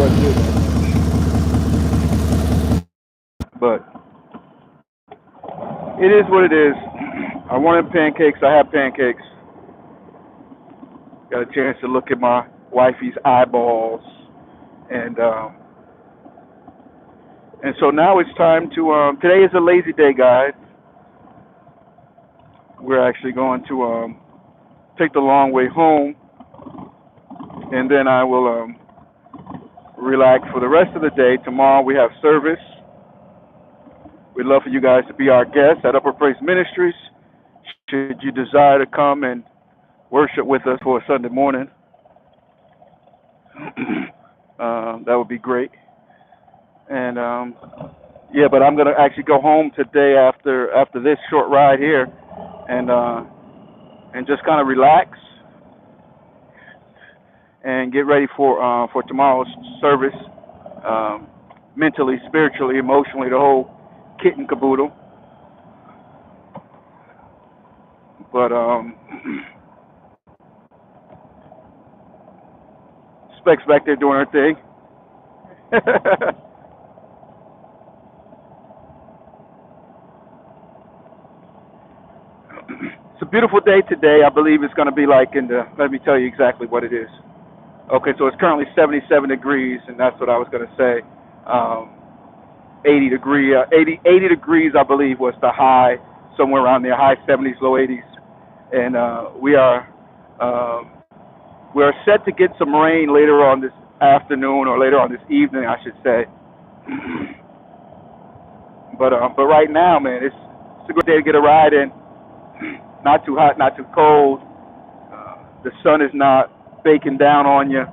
wasn't good. But it is what it is. I wanted pancakes. I have pancakes. Got a chance to look at my wifey's eyeballs, and and so now it's time to. Today is a lazy day, guys. We're actually going to take the long way home, and then I will relax for the rest of the day. Tomorrow we have service. We'd love for you guys to be our guests at Upper Praise Ministries. Should you desire to come and worship with us for a Sunday morning, that would be great. And yeah, but I'm gonna actually go home today after this short ride here, and just kind of relax and get ready for tomorrow's service, mentally, spiritually, emotionally, the whole kit and caboodle. But Specs back there doing her thing. It's a beautiful day today. I believe it's going to be like in the. Let me tell you exactly what it is. Okay, so it's currently 77 degrees, and that's what I was going to say. 80 degrees, I believe, was the high, somewhere around there, high 70s, low 80s, and we are set to get some rain later on this afternoon or later on this evening, I should say. But right now, man, it's a good day to get a ride in. Not too hot, not too cold. The sun is not baking down on you.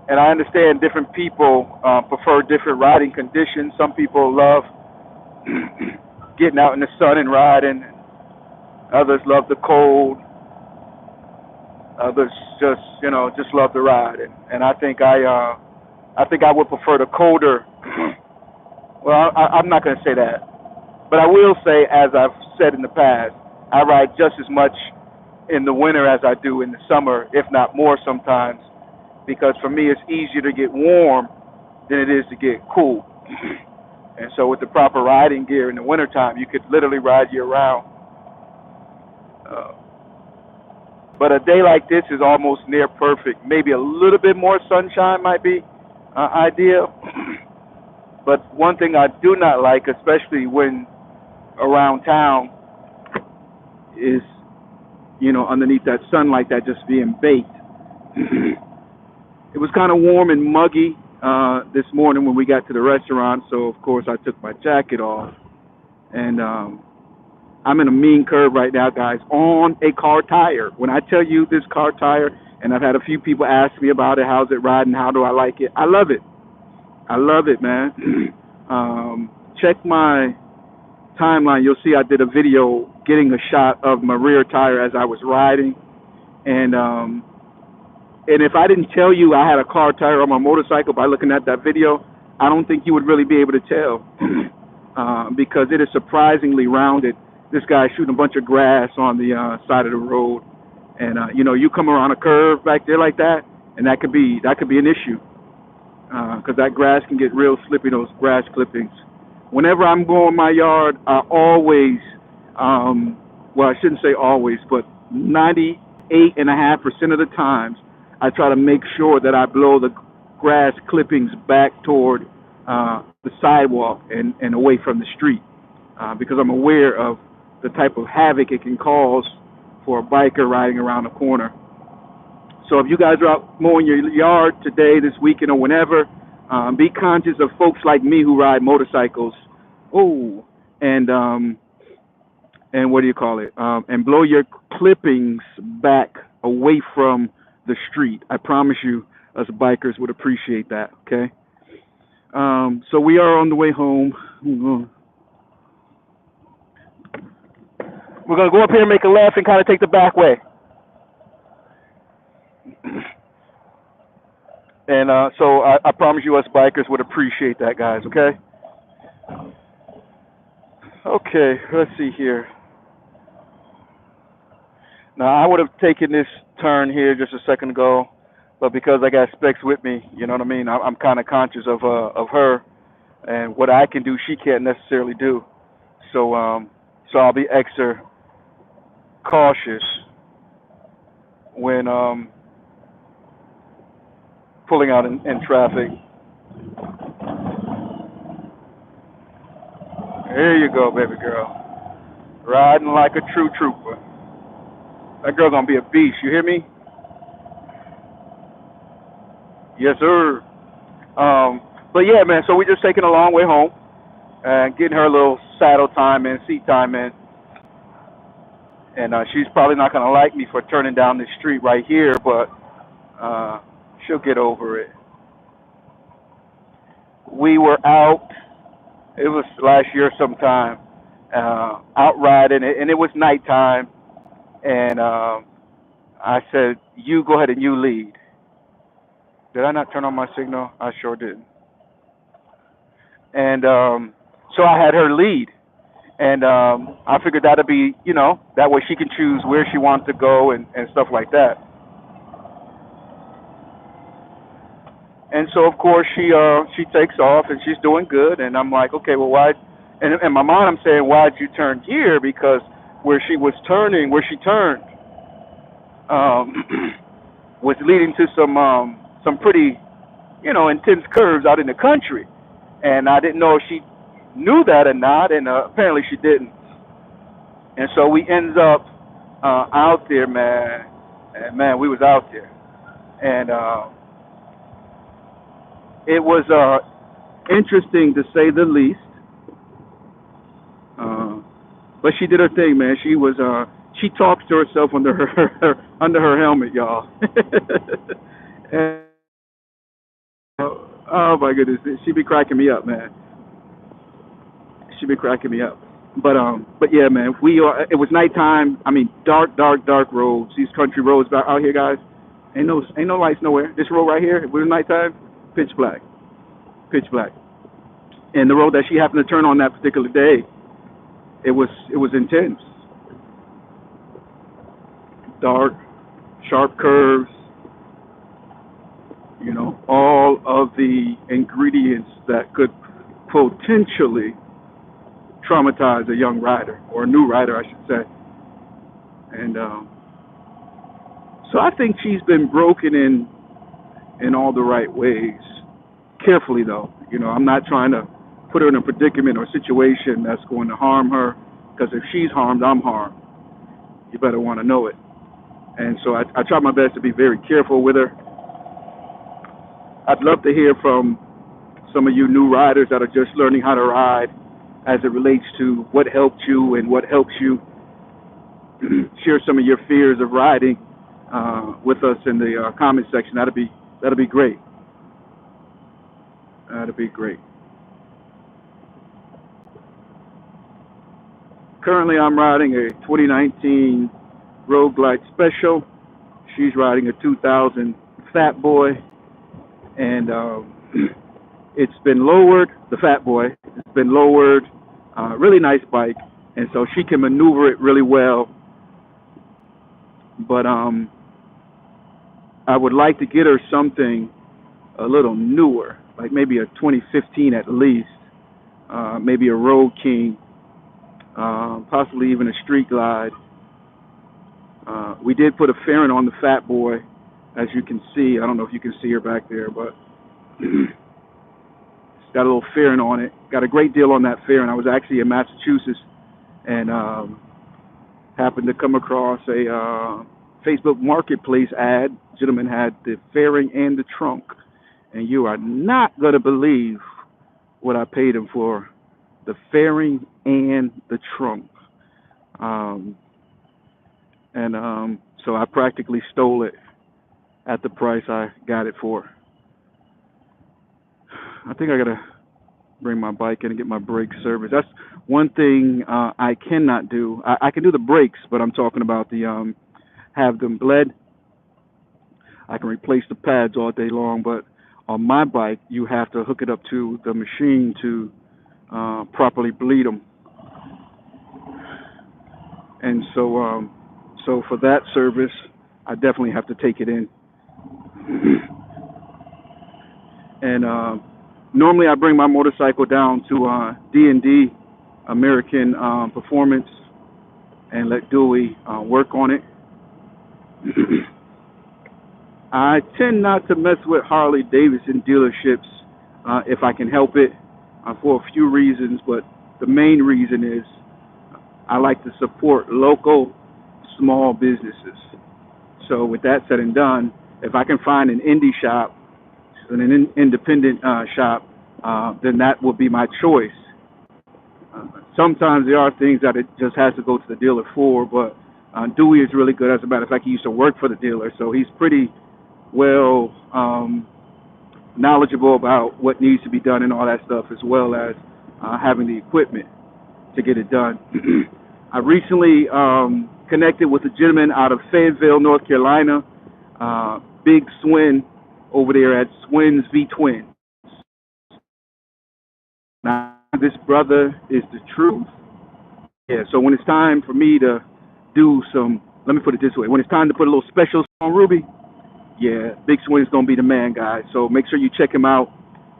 And I understand different people prefer different riding conditions. Some people love getting out in the sun and riding. Others love the cold. Others just love the ride. And I think I would prefer the colder. Well, I'm not going to say that, but I will say, as I've said in the past, I ride just as much in the winter as I do in the summer, if not more sometimes, because for me it's easier to get warm than it is to get cool. And so with the proper riding gear in the wintertime, you could literally ride year round. Uh, but a day like this is almost near perfect. Maybe a little bit more sunshine might be ideal. But one thing I do not like, especially when around town, is, underneath that sun like that just being baked. It was kind of warm and muggy this morning when we got to the restaurant, so of course I took my jacket off. And I'm in a mean curve right now, guys, on a car tire. When I tell you this car tire, and I've had a few people ask me about it, how's it riding, how do I like it? I love it. I love it, man. Check my timeline. You'll see I did a video getting a shot of my rear tire as I was riding. And if I didn't tell you I had a car tire on my motorcycle by looking at that video, I don't think you would really be able to tell because it is surprisingly rounded. This guy's shooting a bunch of grass on the side of the road, and you come around a curve back there like that, and that could be an issue because that grass can get real slippy. Those grass clippings. Whenever I'm going my yard, I always, well, I shouldn't say always, but 98.5% of the times, I try to make sure that I blow the grass clippings back toward the sidewalk and away from the street because I'm aware of the type of havoc it can cause for a biker riding around a corner. So if you guys are out mowing your yard today, this weekend, or whenever, be conscious of folks like me who ride motorcycles. Oh, and what do you call it? And blow your clippings back away from the street. I promise you, us bikers would appreciate that. Okay. So we are on the way home. We're gonna go up here and make a left and kind of take the back way. And so I promise you, us bikers would appreciate that, guys. Okay. Okay. Let's see here. Now I would have taken this turn here just a second ago, but because I got Specs with me, you know what I mean. I'm kind of conscious of her and what I can do, she can't necessarily do. So so I'll be extra cautious when pulling out in traffic. There you go, baby girl, riding like a true trooper. That girl gonna be a beast. You hear me? Yes, sir. But yeah, man. So we just taking a long way home and getting her a little saddle time in, seat time in, and she's probably not gonna like me for turning down this street right here, but uh, she'll get over it. We were out. It was last year sometime. Out riding, and it was nighttime. And I said, "You go ahead and you lead." Did I not turn on my signal? I sure did. And so I had her lead, and I figured that'd be, that way she can choose where she wants to go and stuff like that. And so of course she takes off and she's doing good, and I'm like, okay, well why? And in my mind I'm saying, why'd you turn here? Because where she was turning, where she turned, um, was leading to some pretty intense curves out in the country, and I didn't know if she knew that or not, and apparently she didn't. And so we ends up out there, man, and man, we was out there, and it was interesting to say the least. Uh, but she did her thing, man. She talks to herself under her under her helmet, y'all. And, oh my goodness, she be cracking me up, man. She be cracking me up. But yeah, man, it was nighttime. I mean, dark, dark, dark roads. These country roads out here, guys. Ain't no lights nowhere. This road right here, if we're nighttime, pitch black, pitch black. And the road that she happened to turn on that particular day, it was intense. Dark, sharp curves. All of the ingredients that could potentially traumatize a young rider or a new rider, I should say. And so I think she's been broken in all the right ways. Carefully though, I'm not trying to put her in a predicament or situation that's going to harm her. Because if she's harmed, I'm harmed. You better want to know it. And so I try my best to be very careful with her. I'd love to hear from some of you new riders that are just learning how to ride as it relates to what helped you and what helps you. Share some of your fears of riding with us in the comment section. That'd be great. That'd be great. Currently, I'm riding a 2019 Road Glide Special. She's riding a 2000 Fat Boy, and it's been lowered. The Fat Boy, it's been lowered. Really nice bike, and so she can maneuver it really well. But I would like to get her something a little newer, like maybe a 2015 at least, maybe a Road King, possibly even a Street Glide. We did put a fairing on the Fat Boy, as you can see. I don't know if you can see her back there, but it's got a little fairing on it. Got a great deal on that fairing. I was actually in Massachusetts and happened to come across a Facebook Marketplace ad. Gentleman had the fairing and the trunk, and you are not going to believe what I paid him for the fairing and the trunk. Um, and so I practically stole it at the price I got it for. I think I gotta bring my bike in and get my brakes serviced. That's one thing I cannot do. I can do the brakes, but I'm talking about the have them bled. I can replace the pads all day long, but on my bike you have to hook it up to the machine to properly bleed them. And so for that service, I definitely have to take it in. And normally I bring my motorcycle down to D&D, American Performance, and let Dewey work on it. I tend not to mess with Harley Davidson dealerships if I can help it for a few reasons, but the main reason is I like to support local small businesses. So with that said and done, if I can find an indie shop, an independent shop, then that will be my choice. Sometimes there are things that it just has to go to the dealer for, but Dewey is really good. As a matter of fact, he used to work for the dealer, so he's pretty well knowledgeable about what needs to be done and all that stuff, as well as having the equipment to get it done. I recently connected with a gentleman out of Fayetteville, North Carolina, Big Swin over there at Swin's V Twins. Now, this brother is the truth. Yeah, so when it's time for me to do some, let me put it this way, when it's time to put a little special on Ruby, yeah, Big Swin's going to be the man, guys. So make sure you check him out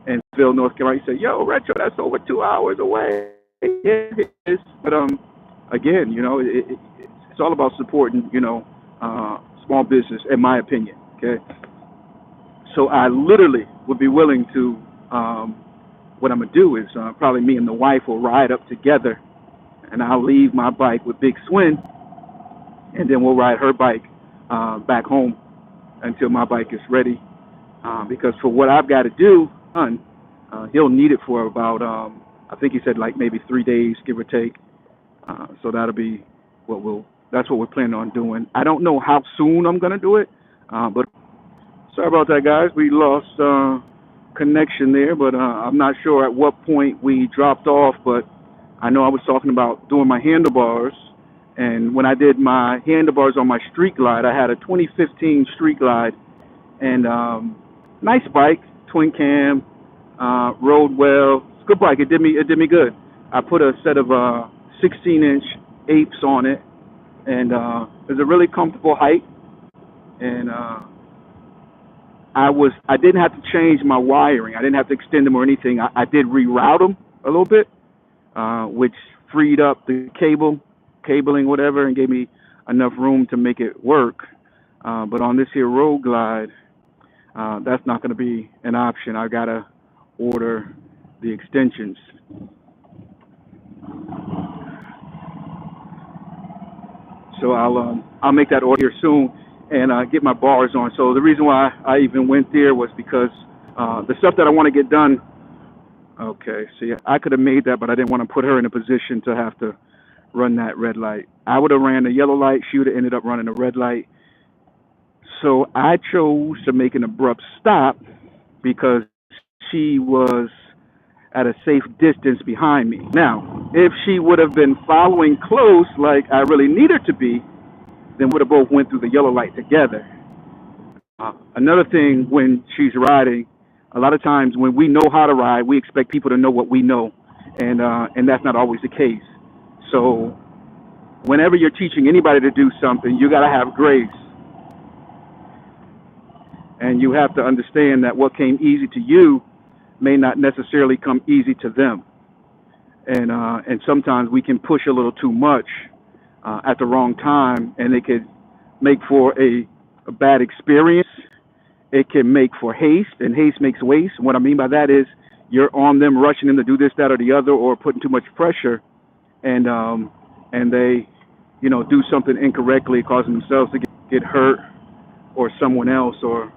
in Fayetteville, North Carolina. He said, yo, Retro, that's over 2 hours away. Yeah, it is. But again, you know, it's all about supporting, you know, small business, in my opinion, okay? So I literally would be willing to, what I'm going to do is probably me and the wife will ride up together, and I'll leave my bike with Big Swin, and then we'll ride her bike back home until my bike is ready. Because for what I've got to do, he'll need it for about, I think he said like maybe 3 days, give or take. So that'll be that's what we're planning on doing. I don't know how soon I'm going to do it, but sorry about that, guys. We lost connection there, but I'm not sure at what point we dropped off, but I know I was talking about doing my handlebars, and when I did my handlebars on my Street Glide, I had a 2015 Street Glide, and nice bike, twin cam, rode well. It's a good bike. It did me good. I put a set of 16-inch apes on it, and it was a really comfortable height, and I didn't have to change my wiring. I didn't have to extend them or anything. I did reroute them a little bit, which freed up the cabling, whatever, and gave me enough room to make it work. But on this here Road Glide, that's not going to be an option. I gotta order the extensions. So I'll make that order here soon and get my bars on. So the reason why I even went there was because the stuff that I want to get done. Okay, see, I could have made that, but I didn't want to put her in a position to have to run that red light. I would have ran the yellow light. She would have ended up running the red light. So I chose to make an abrupt stop because she was at a safe distance behind me. Now, if she would have been following close like I really need her to be, then we would have both went through the yellow light together. Another thing when she's riding, a lot of times when we know how to ride, we expect people to know what we know, and that's not always the case. So whenever you're teaching anybody to do something, you got to have grace. And you have to understand that what came easy to you may not necessarily come easy to them. And sometimes we can push a little too much at the wrong time, and it could make for a bad experience. It can make for haste, and haste makes waste. What I mean by that is you're on them, rushing them to do this, that, or the other, or putting too much pressure, and they, you know, do something incorrectly, causing themselves to get hurt, or someone else, or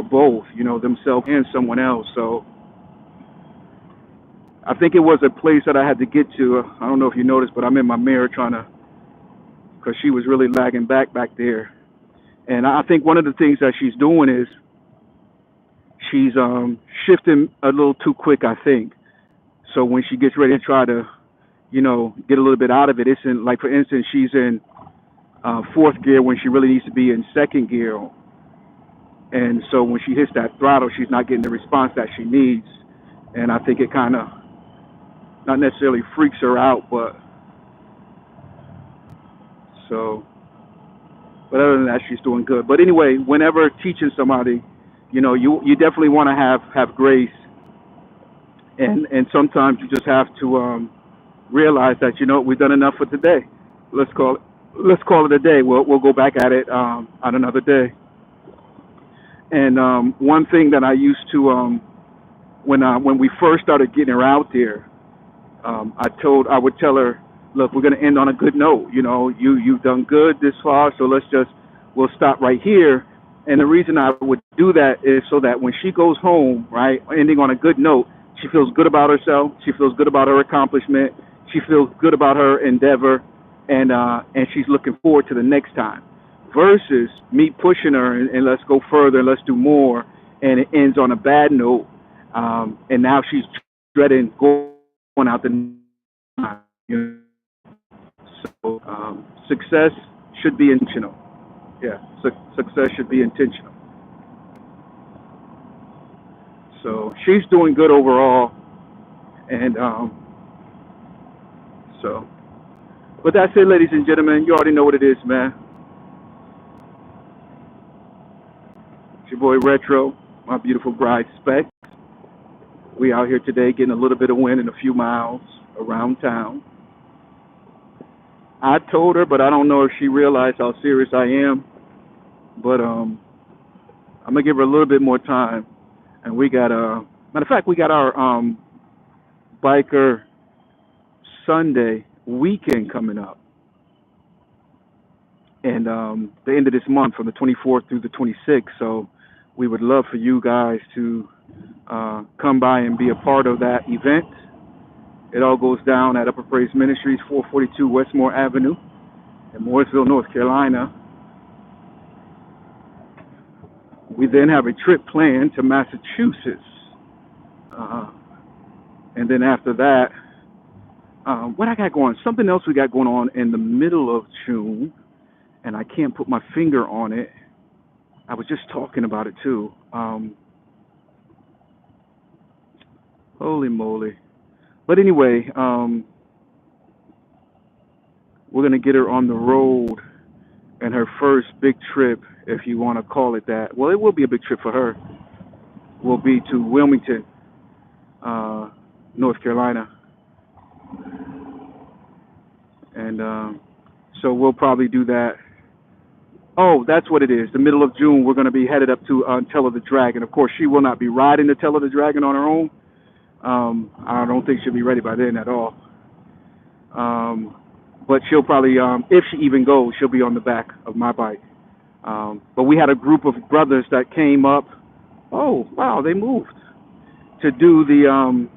both, you know, themselves and someone else. So I think it was a place that I had to get to. I don't know if you noticed, but I'm in my mirror because she was really lagging back there. And I think one of the things that she's doing is she's shifting a little too quick, I think. So when she gets ready to try to, you know, get a little bit out of it, it's in, like, for instance, she's in fourth gear when she really needs to be in second gear. And so when she hits that throttle, she's not getting the response that she needs. And I think it kind of not necessarily freaks her out, but so But other than that, she's doing good. But anyway, whenever teaching somebody, you definitely want to have grace, and sometimes you just have to realize that we've done enough for today. Let's call it a day. We'll go back at it on another day. And one thing that I used to when we first started getting her out there, I would tell her, look, we're going to end on a good note. You've done good this far, so we'll stop right here. And the reason I would do that is so that when she goes home, right, ending on a good note, she feels good about herself. She feels good about her accomplishment. She feels good about her endeavor, and she's looking forward to the next time. Versus me pushing her and let's go further, let's do more, and it ends on a bad note, and now she's dreading going out the time. So success should be intentional. Yeah, success should be intentional. So she's doing good overall, and so. But that's it, ladies and gentlemen. You already know what it is, man. It's your boy Retro, my beautiful bride Spec. We out here today getting a little bit of wind and a few miles around town. I told her, but I don't know if she realized how serious I am. But I'm gonna give her a little bit more time. And we got matter of fact, we got our biker Sunday weekend coming up, and the end of this month from the 24th through the 26th. So we would love for you guys to come by and be a part of that event. It all goes down at Upper Praise Ministries, 442 Westmore Avenue in Mooresville, North Carolina. We then have a trip planned to Massachusetts. And then after that, what I got going, something else we got going on in the middle of June, and I can't put my finger on it. I was just talking about it too. Holy moly. But anyway, we're going to get her on the road, and her first big trip, if you want to call it that. Well, it will be a big trip for her. Will be to Wilmington, North Carolina. And so we'll probably do that. Oh, that's what it is. The middle of June, we're going to be headed up to Tell of the Dragon. Of course, she will not be riding the Tell of the Dragon on her own. I don't think she'll be ready by then at all. But she'll probably, if she even goes, she'll be on the back of my bike. But we had a group of brothers that came up. Oh, wow, they moved to do the,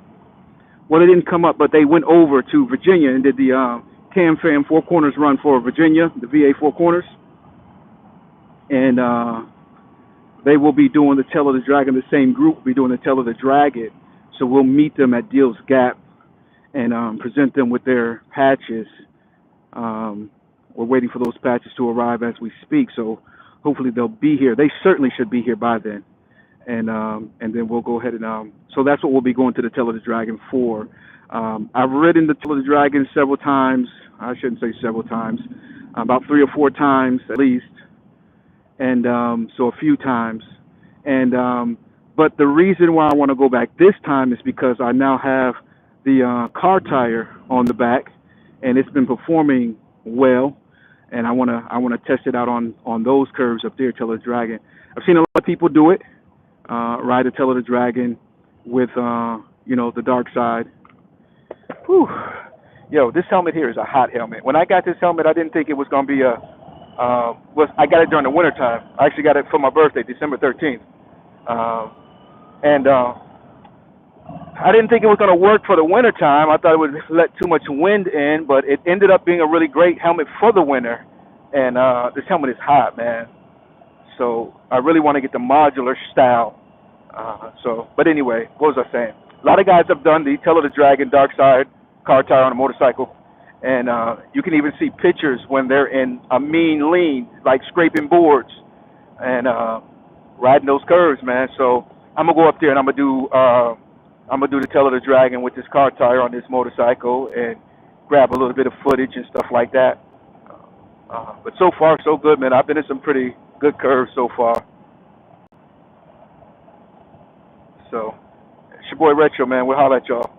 well, they didn't come up, but they went over to Virginia and did the Cam Fam Four Corners run for Virginia, the VA Four Corners. And they will be doing the Tell of the Dragon. The same group will be doing the Tell of the Dragon. So we'll meet them at Deal's Gap and present them with their patches. We're waiting for those patches to arrive as we speak. So hopefully they'll be here. They certainly should be here by then. And then we'll go ahead and so that's what we'll be going to the Tell of the Dragon for. I've ridden the Tell of the Dragon several times. I shouldn't say several times, about 3 or 4 times at least. And so a few times. And but the reason why I want to go back this time is because I now have the car tire on the back, and it's been performing well. And I want to test it out on those curves up there, Tell of the Dragon. I've seen a lot of people do it, ride the Tell of the Dragon with the dark side. Whew. Yo, this helmet here is a hot helmet. When I got this helmet, I didn't think it was gonna be I got it during the winter time. I actually got it for my birthday, December 13th. And I didn't think it was going to work for the winter time. I thought it would let too much wind in, but it ended up being a really great helmet for the winter. And this helmet is hot, man. So I really want to get the modular style. But anyway, what was I saying? A lot of guys have done the Tell of the Dragon dark side car tire on a motorcycle. And you can even see pictures when they're in a mean lean, like scraping boards and riding those curves, man. So I'm gonna go up there and I'm gonna do the Tell of the Dragon with this car tire on this motorcycle and grab a little bit of footage and stuff like that. But so far, so good, man. I've been in some pretty good curves so far. So, it's your boy Retro, man. We'll holler at y'all.